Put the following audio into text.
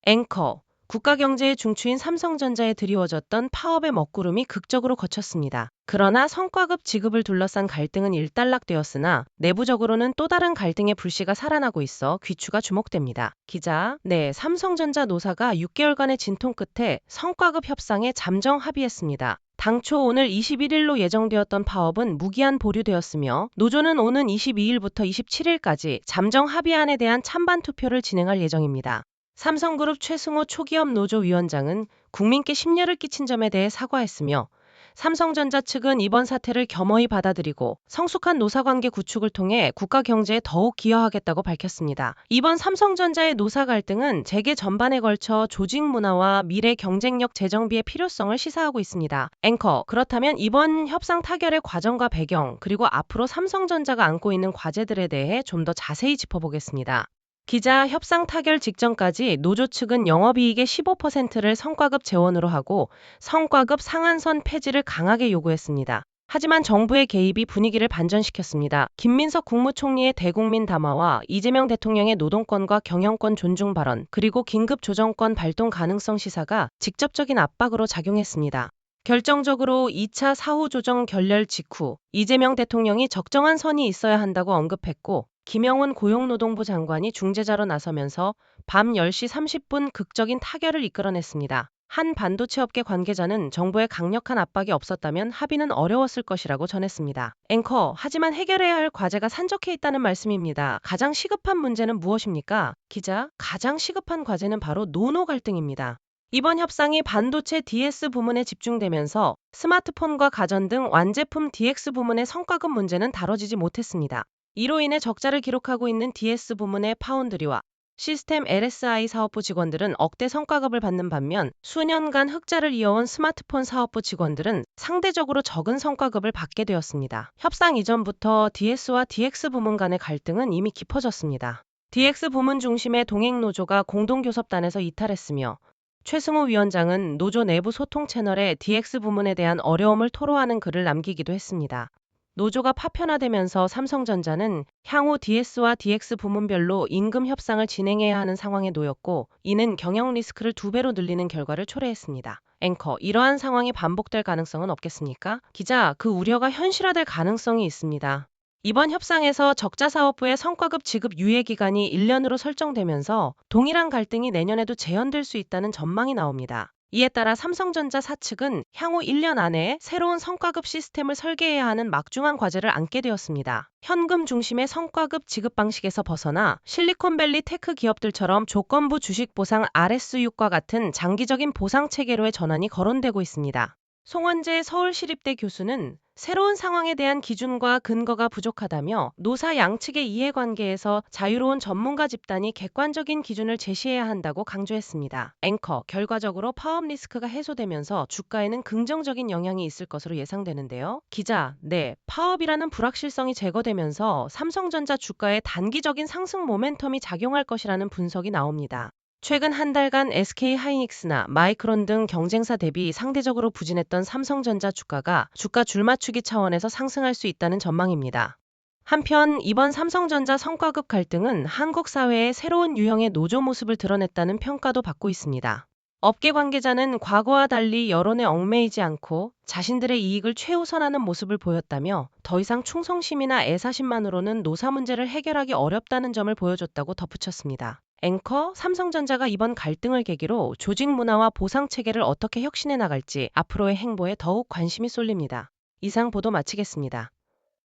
앵커, 국가 경제의 중추인 삼성전자에 드리워졌던 파업의 먹구름이 극적으로 거쳤습니다. 그러나 성과급 지급을 둘러싼 갈등은 일단락되었으나 내부적으로는 또 다른 갈등의 불씨가 살아나고 있어 귀추가 주목됩니다. 기자, 네, 삼성전자 노사가 6개월간의 진통 끝에 성과급 협상에 잠정 합의했습니다. 당초 오늘 21일로 예정되었던 파업은 무기한 보류되었으며 노조는 오는 22일부터 27일까지 잠정 합의안에 대한 찬반 투표를 진행할 예정입니다. 삼성그룹 최승호 초기업 노조위원장은 국민께 심려를 끼친 점에 대해 사과했으며 삼성전자 측은 이번 사태를 겸허히 받아들이고 성숙한 노사관계 구축을 통해 국가 경제에 더욱 기여하겠다고 밝혔습니다. 이번 삼성전자의 노사 갈등은 재계 전반에 걸쳐 조직 문화와 미래 경쟁력 재정비의 필요성을 시사하고 있습니다. 앵커, 그렇다면 이번 협상 타결의 과정과 배경, 그리고 앞으로 삼성전자가 안고 있는 과제들에 대해 좀 더 자세히 짚어보겠습니다. 기자, 협상 타결 직전까지 노조 측은 영업이익의 15%를 성과급 재원으로 하고 성과급 상한선 폐지를 강하게 요구했습니다. 하지만 정부의 개입이 분위기를 반전시켰습니다. 김민석 국무총리의 대국민 담화와 이재명 대통령의 노동권과 경영권 존중 발언, 그리고 긴급 조정권 발동 가능성 시사가 직접적인 압박으로 작용했습니다. 결정적으로 2차 사후조정 결렬 직후 이재명 대통령이 적정한 선이 있어야 한다고 언급했고 김영훈 고용노동부 장관이 중재자로 나서면서 밤 10시 30분 극적인 타결을 이끌어냈습니다. 한 반도체 업계 관계자는 정부의 강력한 압박이 없었다면 합의는 어려웠을 것이라고 전했습니다. 앵커, 하지만 해결해야 할 과제가 산적해 있다는 말씀입니다. 가장 시급한 문제는 무엇입니까? 기자, 가장 시급한 과제는 바로 노노 갈등입니다. 이번 협상이 반도체 DS 부문에 집중되면서 스마트폰과 가전 등 완제품 DX 부문의 성과급 문제는 다뤄지지 못했습니다. 이로 인해 적자를 기록하고 있는 DS 부문의 파운드리와 시스템 LSI 사업부 직원들은 억대 성과급을 받는 반면 수년간 흑자를 이어온 스마트폰 사업부 직원들은 상대적으로 적은 성과급을 받게 되었습니다. 협상 이전부터 DS와 DX 부문 간의 갈등은 이미 깊어졌습니다. DX 부문 중심의 동행노조가 공동교섭단에서 이탈했으며 최승호 위원장은 노조 내부 소통 채널에 DX 부문에 대한 어려움을 토로하는 글을 남기기도 했습니다. 노조가 파편화되면서 삼성전자는 향후 DS와 DX 부문별로 임금 협상을 진행해야 하는 상황에 놓였고 이는 경영 리스크를 2배로 늘리는 결과를 초래했습니다. 앵커, 이러한 상황이 반복될 가능성은 없겠습니까? 기자, 그 우려가 현실화될 가능성이 있습니다. 이번 협상에서 적자사업부의 성과급 지급 유예기간이 1년으로 설정되면서 동일한 갈등이 내년에도 재현될 수 있다는 전망이 나옵니다. 이에 따라 삼성전자 사측은 향후 1년 안에 새로운 성과급 시스템을 설계해야 하는 막중한 과제를 안게 되었습니다. 현금 중심의 성과급 지급 방식에서 벗어나 실리콘밸리 테크 기업들처럼 조건부 주식 보상 RSU과 같은 장기적인 보상 체계로의 전환이 거론되고 있습니다. 송원재 서울시립대 교수는 새로운 상황에 대한 기준과 근거가 부족하다며 노사 양측의 이해관계에서 자유로운 전문가 집단이 객관적인 기준을 제시해야 한다고 강조했습니다. 앵커, 결과적으로 파업 리스크가 해소되면서 주가에는 긍정적인 영향이 있을 것으로 예상되는데요. 기자, 네, 파업이라는 불확실성이 제거되면서 삼성전자 주가에 단기적인 상승 모멘텀이 작용할 것이라는 분석이 나옵니다. 최근 한 달간 SK하이닉스나 마이크론 등 경쟁사 대비 상대적으로 부진했던 삼성전자 주가가 주가 줄맞추기 차원에서 상승할 수 있다는 전망입니다. 한편 이번 삼성전자 성과급 갈등은 한국 사회의 새로운 유형의 노조 모습을 드러냈다는 평가도 받고 있습니다. 업계 관계자는 과거와 달리 여론에 얽매이지 않고 자신들의 이익을 최우선하는 모습을 보였다며 더 이상 충성심이나 애사심만으로는 노사 문제를 해결하기 어렵다는 점을 보여줬다고 덧붙였습니다. 앵커, 삼성전자가 이번 갈등을 계기로 조직 문화와 보상 체계를 어떻게 혁신해 나갈지 앞으로의 행보에 더욱 관심이 쏠립니다. 이상 보도 마치겠습니다.